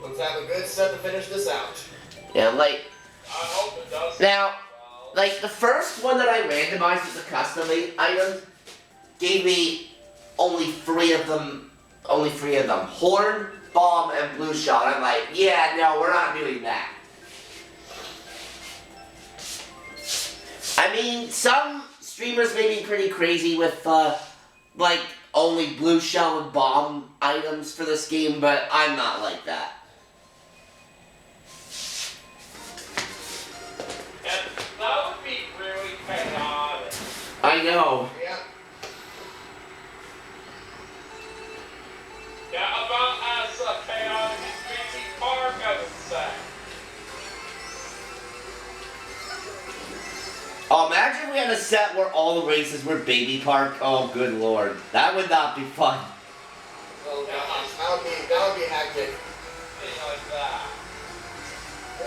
Let's have a good set to finish this out. Yeah, like, I hope it does. now, Well, like, the first one that I randomized with the custom items gave me only three of them. Horn, bomb, and blue shot. I'm like, yeah, no, we're not doing that. I mean, some streamers may be pretty crazy with, like, only blue shell and bomb items for this game, but I'm not like that. and that would be really chaotic. I know. Yeah. Yeah, about as chaotic as Baby Park, I would say. Oh, imagine if we had a set where all the races were Baby Park. Oh, good lord. That would not be fun. Oh gosh, that would be hectic. Thing like that.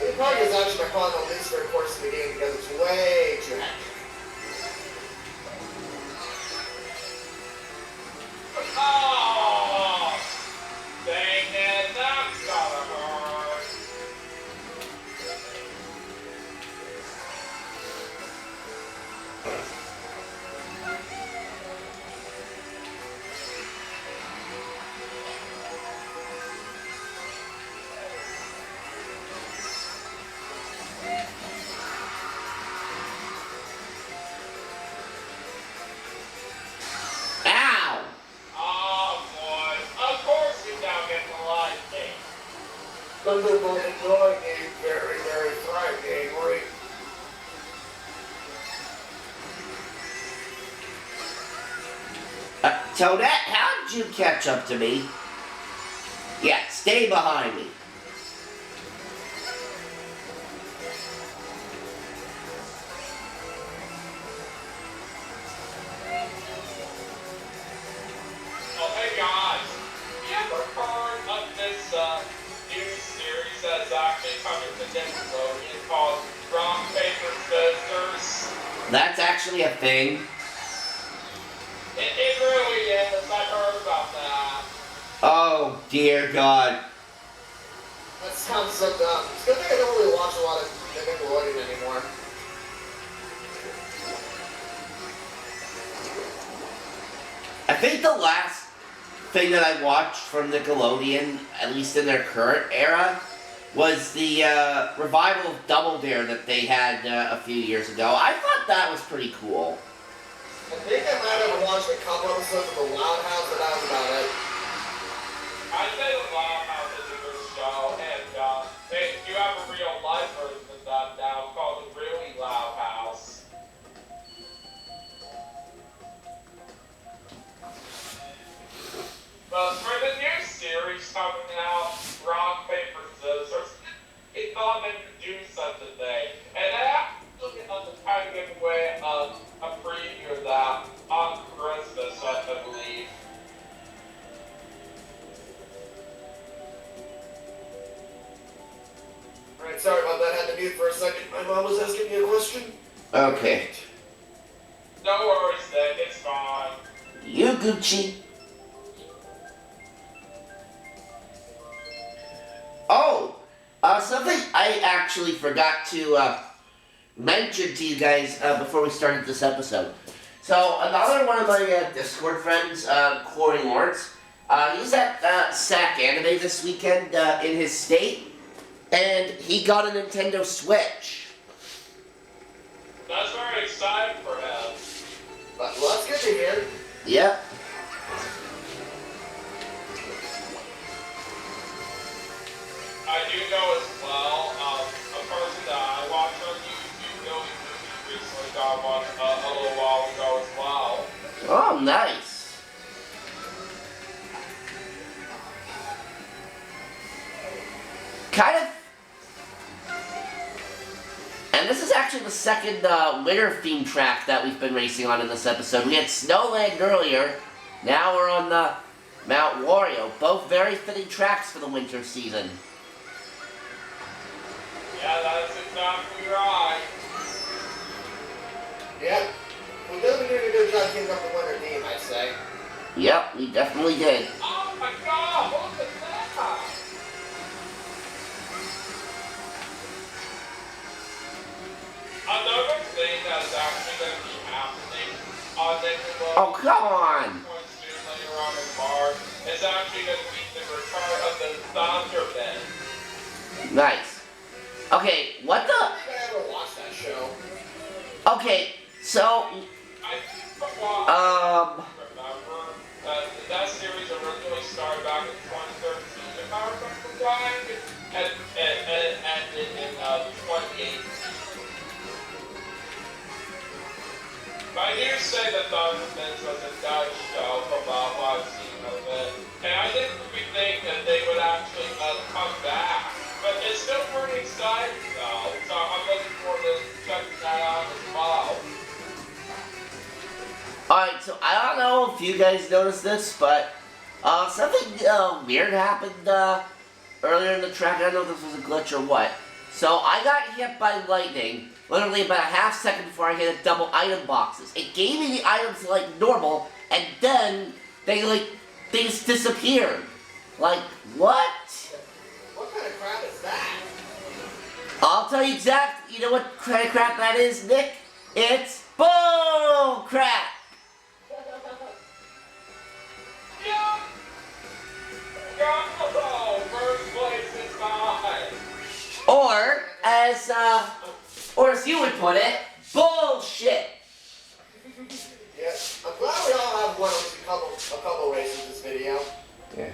It probably is actually my final least favorite course of the game because it's way too hectic. Oh! Dang it, that's gotta hurt. Ow! Oh boy, of course you now get the live game. Thunderbolt enjoying a very, very frightening rate. Toadette, how did you catch up to me? Yeah, stay behind me. Oh, hey guys, you ever heard of this new series that's actually coming to Nickelodeon called Rock, Paper, Scissors? That's actually a thing. It really is. I heard about that. Oh, dear God. That sounds so dumb. It's a good thing I don't really watch a lot of Nickelodeon anymore. I think the last thing that I watched from Nickelodeon, at least in their current era, was the revival of Double Dare that they had a few years ago. I thought that was pretty cool. I think I might have watched a couple episodes of The Loud House, but that was about it. I say the Loud House is a good show, and they do have a real life version of that now called The Really Loud House. But for the new series coming out, Rock, Paper, Scissors, it thought they could do something today. And they actually kind of give away a preview of that on Christmas, I believe. Alright, sorry about that. I had to mute for a second. My mom was asking me a question. Okay. No worries, Nick, it's fine. You Gucci. Oh, something I actually forgot to mention to you guys before we started this episode. So another one of my Discord friends, Corey Lawrence, he's at SAC Anime this weekend in his state, and he got a Nintendo Switch. That's very exciting for him. Well, that's good to hear. Yep. I do know as well, a person that I watched on YouTube, Billy Mooney, recently got one a little while ago as well. Oh, nice. Kind of. And this is actually the second winter theme track that we've been racing on in this episode. We had Snowland earlier. Now we're on the Mount Wario. Both very fitting tracks for the winter season. Yeah, that's exactly right. Yeah. We definitely did a good job keeping up the winter theme, I'd say. Yep, we definitely did. Oh my god, look at that! Oh, come on. points soon later on in March. It's actually going to be the return of the Thundermen. Nice. Okay, what the? I don't think I ever watched that show. Okay, so, I remember that series originally started back in 2013, if I remember right, and ended in 2018. But I do say that Thundermans was a nice show from what I've seen of it, and I didn't really think that they would actually come back. But it's still pretty exciting though, so I'm looking forward to checking that out as well. alright, so I don't know if you guys noticed this, but something weird happened earlier in the track. I don't know if this was a glitch or what. So I got hit by lightning, literally about a half second before I hit a double item boxes. It gave me the items like normal, and then they just disappeared. Like, what? What kind of crap is that? I'll tell you exactly. You know what kind of crap that is, Nick? It's bull crap. Yeah! Go! First place is mine! Or as you would put it, bullshit. Yeah, I'm glad we all have won at least a couple races this video. Yeah.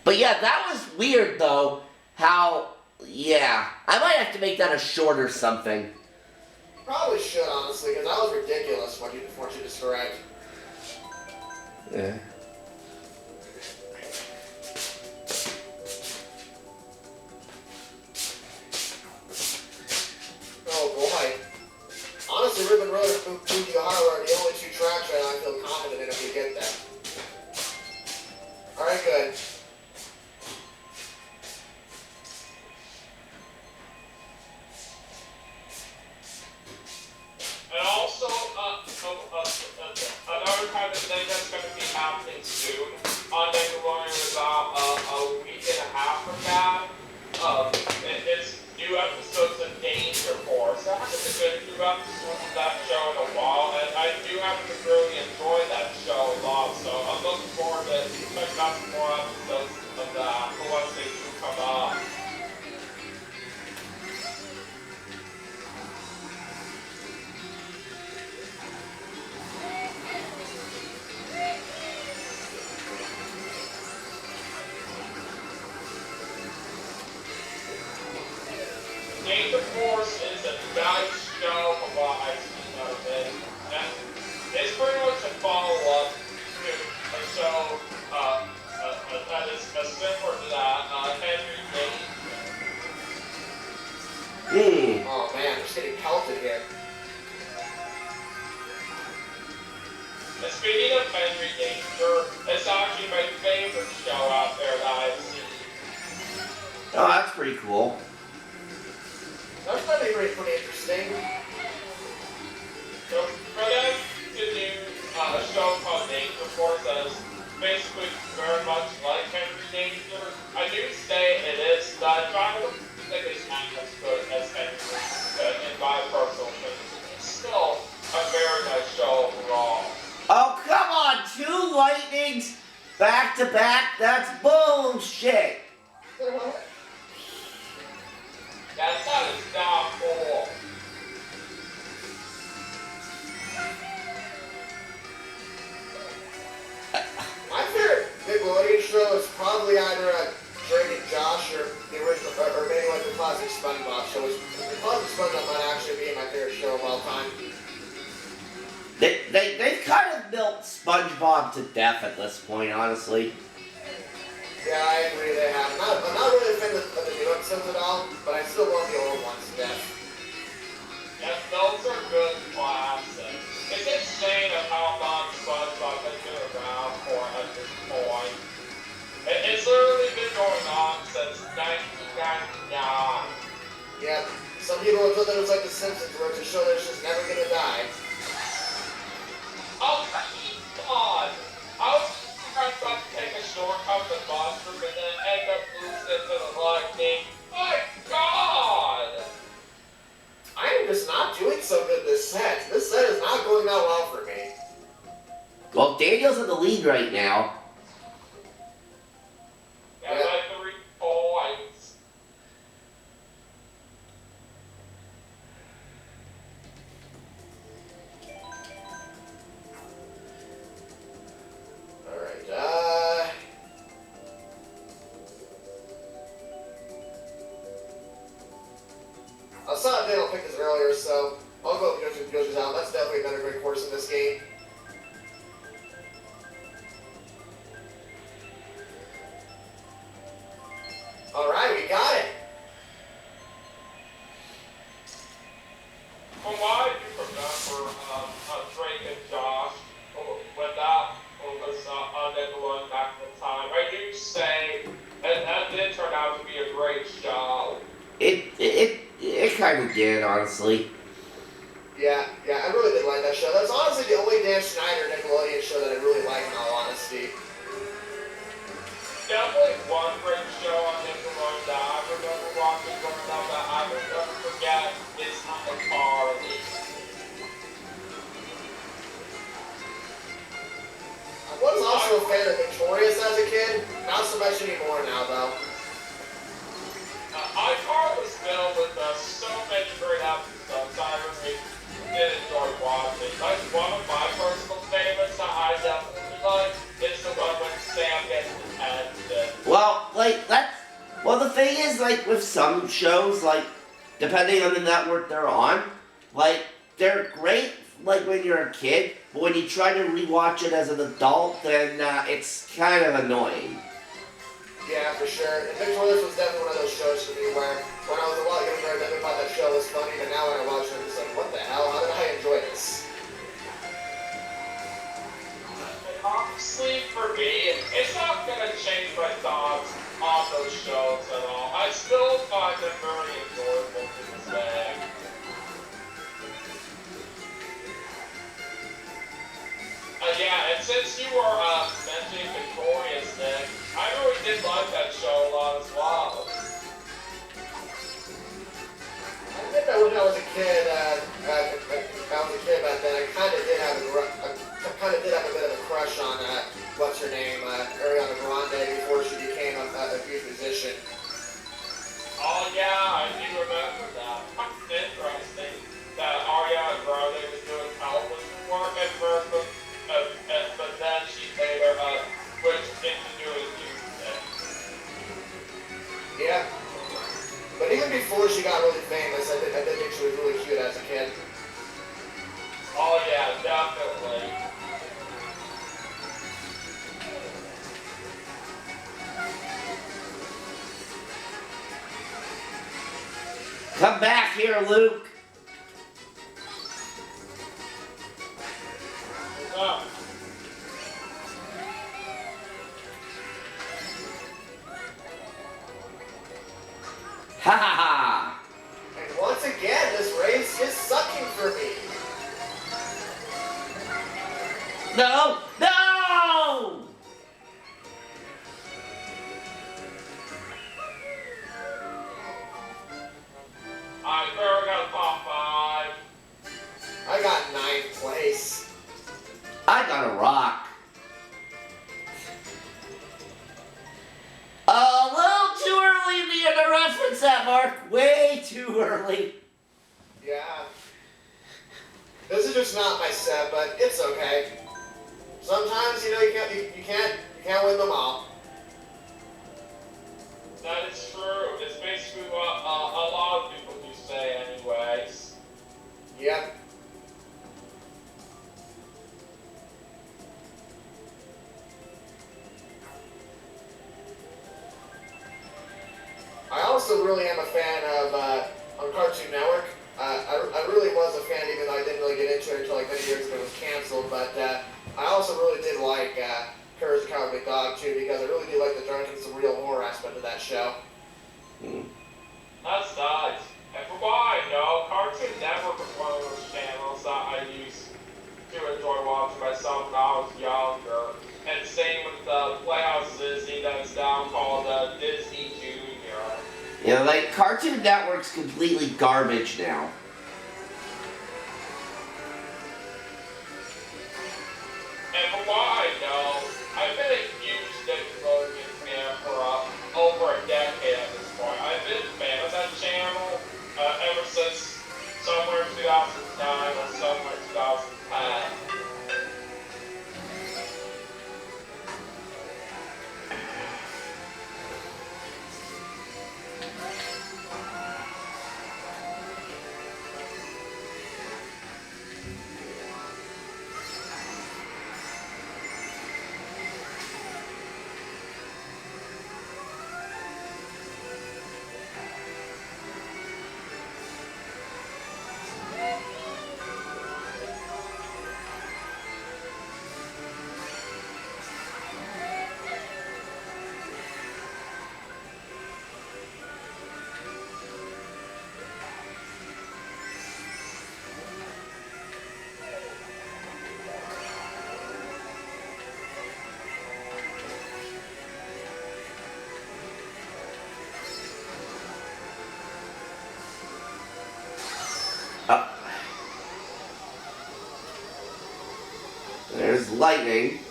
But yeah, that was weird though. How? Yeah, I might have to make that a short or something. Probably should, honestly, because that was ridiculous what you described. Yeah. Oh boy. Honestly, Ribbon Road and Fujiwara are the only two tracks right now I feel confident in if we get them. Alright, good. And also, another kind of thing that's going to be happening soon on Nickelodeon is about a week and a half from now. It's new episodes of Danger Force. I haven't been through episodes of that show in a while, and I do happen to really enjoy that show a lot, so I'm looking forward to checking out some more episodes of that once they do come up. Danger Force is a nice show from what I've seen of it. And it's pretty much a follow-up to a show that is similar to that, Henry Danger. Oh man, I'm just getting pelted here. And speaking of Henry Danger, it's actually my favorite show out there that I've seen. Oh, that's pretty cool. That's probably pretty interesting. So for them to do a show called Danger Force that is basically very much like Henry Danger, I do say it is, but I don't think it's not as good as Henry in my personal opinion. It's still a very nice show overall. Oh, come on, 2 lightnings back to back? That's bullshit. That is not cool. My favorite Nickelodeon show is probably either Drake and Josh or the original, or maybe like the classic SpongeBob show. The classic SpongeBob might actually be my favorite show of all time. They've kind of built SpongeBob to death at this point, honestly. Yeah, I agree they have. I'm not really a fan of the new episodes at all, but I still love the old ones to death. Yes, those are good classics. It's insane of how long SpongeBob has been around for at this point. It's literally been going on since 1999. Yeah, some people have thought that it was like The Simpsons, where it's a show that's just never gonna die. Oh my god! I was trying to take a shortcut to Buster, but then end up losing to the lightning. My god! I am just not doing so good this set. Daniel's in the lead right now. Yeah, by 3 points. Alright, I saw Daniel pick this earlier, so I'll go with Yoshi's out. That's definitely another great course in this game. Alright, we got it. From what I do remember, Drake and Josh, when that was on Nickelodeon back in the time, I do say, and that did turn out to be a great show. It kind of did, honestly. Yeah, I really did like that show. That's honestly the only Dan Schneider Nickelodeon show that I really like, in all honesty. Definitely one great show on Nickelodeon that I remember watching growing up that I will never forget is iCarly. I was also a fan of Victorious as a kid. Not so much anymore now, though. iCarly was filled with so many great episodes I really did enjoy watching. Like, one of my personal favorites that I definitely like is the one when Sam gets detention. Well, like, well, the thing is, like, with some shows, like, depending on the network they're on, like, they're great, like, when you're a kid, but when you try to rewatch it as an adult, then it's kind of annoying. Yeah, for sure. And Victorious was definitely one of those shows for me where, when I was a lot younger, I definitely thought that show was funny, but now when I watch it, I'm just like, what the hell? How did I enjoy this? Honestly, for me, it's not gonna change my thoughts on those shows at all. I still find them very enjoyable to this day. Yeah, and since you were mentioning Victorious, Nick, I really did like that show a lot as well. I think that when I was a kid, back then, I kind of did have a bit of a crush on, what's her name, Ariana Grande before she became a huge musician. Oh yeah, I do remember that. It's interesting that Ariana Grande was doing television work at first, but then she later switched into doing music. Yeah. But even before she got really famous, I did think she was really cute as a kid. Oh yeah, definitely. Come back here, Luke. What's up? Ha ha ha! And once again, this race is sucking for me. No! No! I barely got a top 5. I got 9th place. I got a rock. A little too early in the to reference that, Mark. Way too early. Yeah. This is just not my set, but it's okay. Sometimes, you can't win them all. That is true. It's basically what a lot of people do say anyways. Yep. I also really am a fan of, on Cartoon Network. I really was a fan, even though I didn't really get into it until like many years ago it was canceled, but I also really did like Courage the Cowardly Dog too, because I really do like the dark and surreal horror aspect of that show. That's nice. And from what I know, Cartoon Network was one of those channels that I used to enjoy watching myself when I was younger. And same with Playhouse Disney, that's now called Disney Junior. You know, like, Cartoon Network's completely garbage now. And from what I Lightning.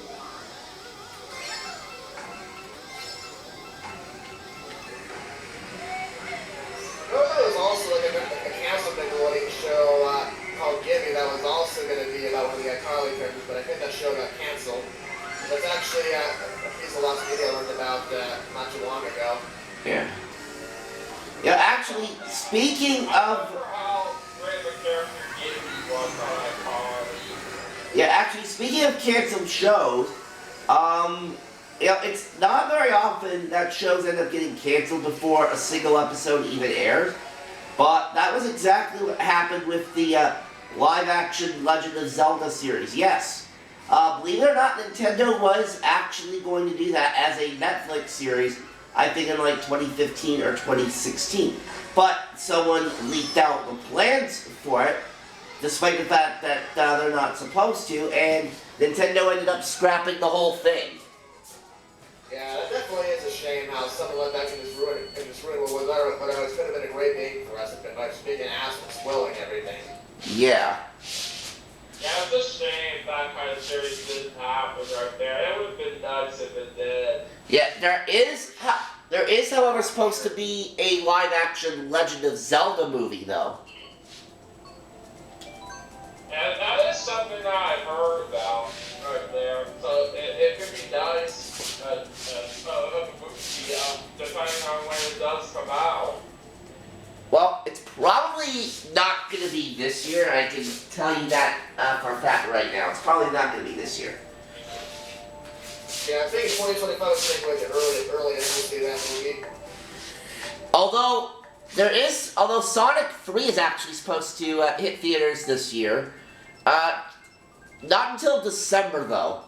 There was also like a canceled Nickelodeon show called Gimme that was also going to be about one of the iCarly characters, but I think that show got canceled. That's actually a piece of lost media I learned about not too long ago. Yeah. Yeah, actually, speaking of... remember how great of a character Gibby was on iCarly. Yeah, actually, speaking of canceled shows, you know, it's not very often that shows end up getting canceled before a single episode even airs. But that was exactly what happened with the live-action Legend of Zelda series. Yes, believe it or not, Nintendo was actually going to do that as a Netflix series, I think in like 2015 or 2016. But someone leaked out the plans for it, despite the fact that they're not supposed to, and Nintendo ended up scrapping the whole thing. Yeah, that definitely is a shame how someone like that can just ruin what was could have been a great name for us, by just being an ass and spoiling everything. Yeah. Yeah, it's a shame that kind of series didn't happen right there. It would have been nice if it did. Yeah, there is, however, supposed to be a live-action Legend of Zelda movie, though. And that is something that I've heard about right there. So it could be nice, depending on when it does come out. Well, it's probably not going to be this year. I can tell you that for a fact right now. It's probably not going to be this year. Yeah, I think 2025 is like the earliest we'll see that movie. Although Sonic 3 is actually supposed to hit theaters this year. Not until December, though.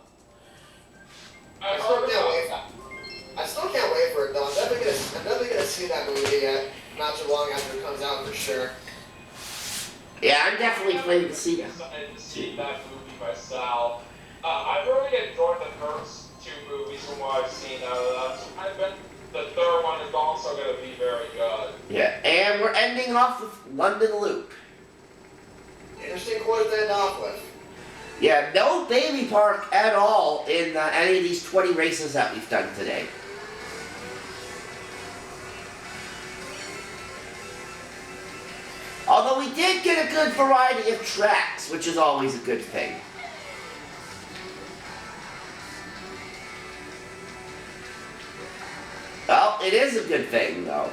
I still can't wait for it though. I'm definitely gonna see that movie not too long after it comes out for sure. Yeah, I'm definitely planning to see that. Excited to see that movie myself. I've really enjoyed the first two movies from what I've seen out of that. I bet the third one is also going to be very good. Yeah, and we're ending off with London Loop. Interesting quote to end off with. Yeah, no Baby Park at all in any of these 20 races that we've done today. Although we did get a good variety of tracks, which is always a good thing. Well, it is a good thing, though.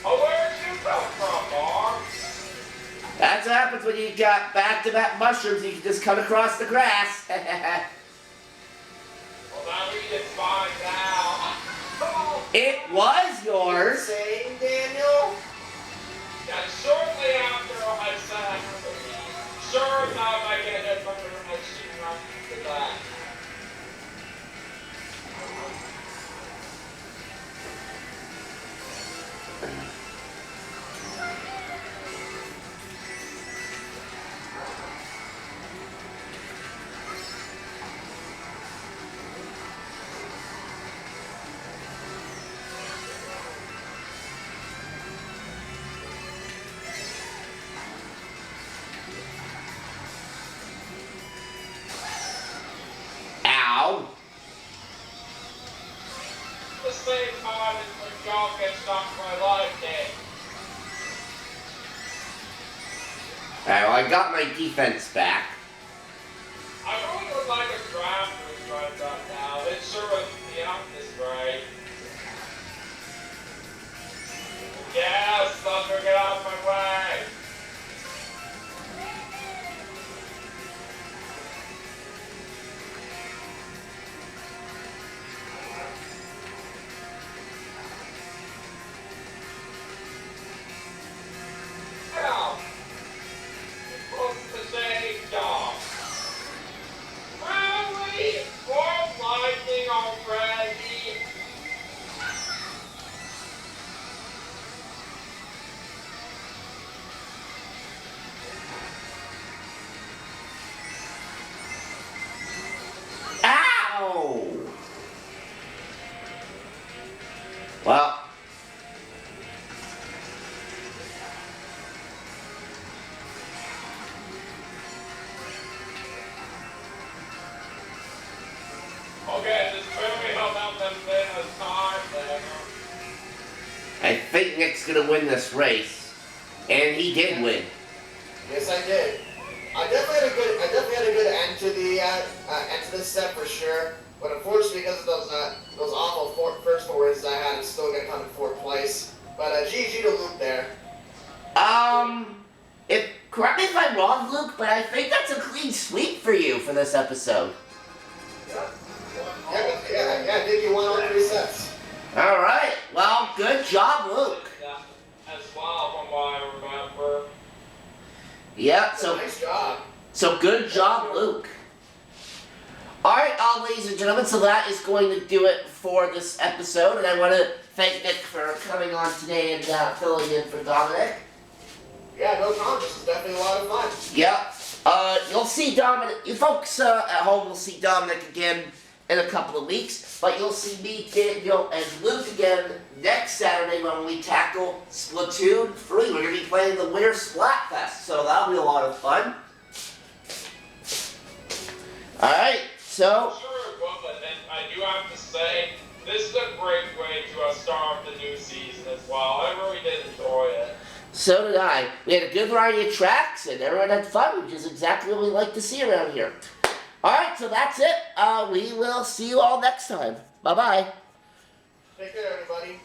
Oh, where did you come from, Mark? That's what happens when you got back-to-back mushrooms. You can just cut across the grass. Well, now we can find out. It was yours. Saying, Daniel? And shortly after I said, sure enough, I get hit by the machine run to that. Ow. The same time as when y'all get knocked my life day. Alright, well, I got my defense back. I really would like a draft room right about now. It sure would be out this right. Yes, Thunder, get out of my way. Get out. You're supposed to say, y'all. think Nick's gonna win this race, and he did win. Yes, I did. I definitely had a good end to the end to this set for sure. But unfortunately, because of those awful first four races I had, I'm still gonna come in fourth place. But GG to Luke there. Correct me if I'm wrong, Luke, but I think that's a clean sweep for you for this episode. Yeah, Nick, you won all 3 sets. All right. Well, good job, Luke. As well, from what I remember. Yeah. Nice job. So good job, Luke. All right, ladies and gentlemen. So that is going to do it for this episode, and I want to thank Nick for coming on today and filling in for Dominic. Yeah, no problem. This is definitely a lot of fun. Yeah. You'll see Dominic. You folks at home will see Dominic again in a couple of weeks, but you'll see me, Daniel, and Luke again next Saturday when we tackle Splatoon 3. We're going to be playing the Winter Splatfest, so that'll be a lot of fun. Alright, so... Sure, but and I do have to say, this is a great way to start off the new season as well. I really did enjoy it. So did I. We had a good variety of tracks, and everyone had fun, which is exactly what we like to see around here. Alright, so that's it. We will see you all next time. Bye-bye. Take care, everybody.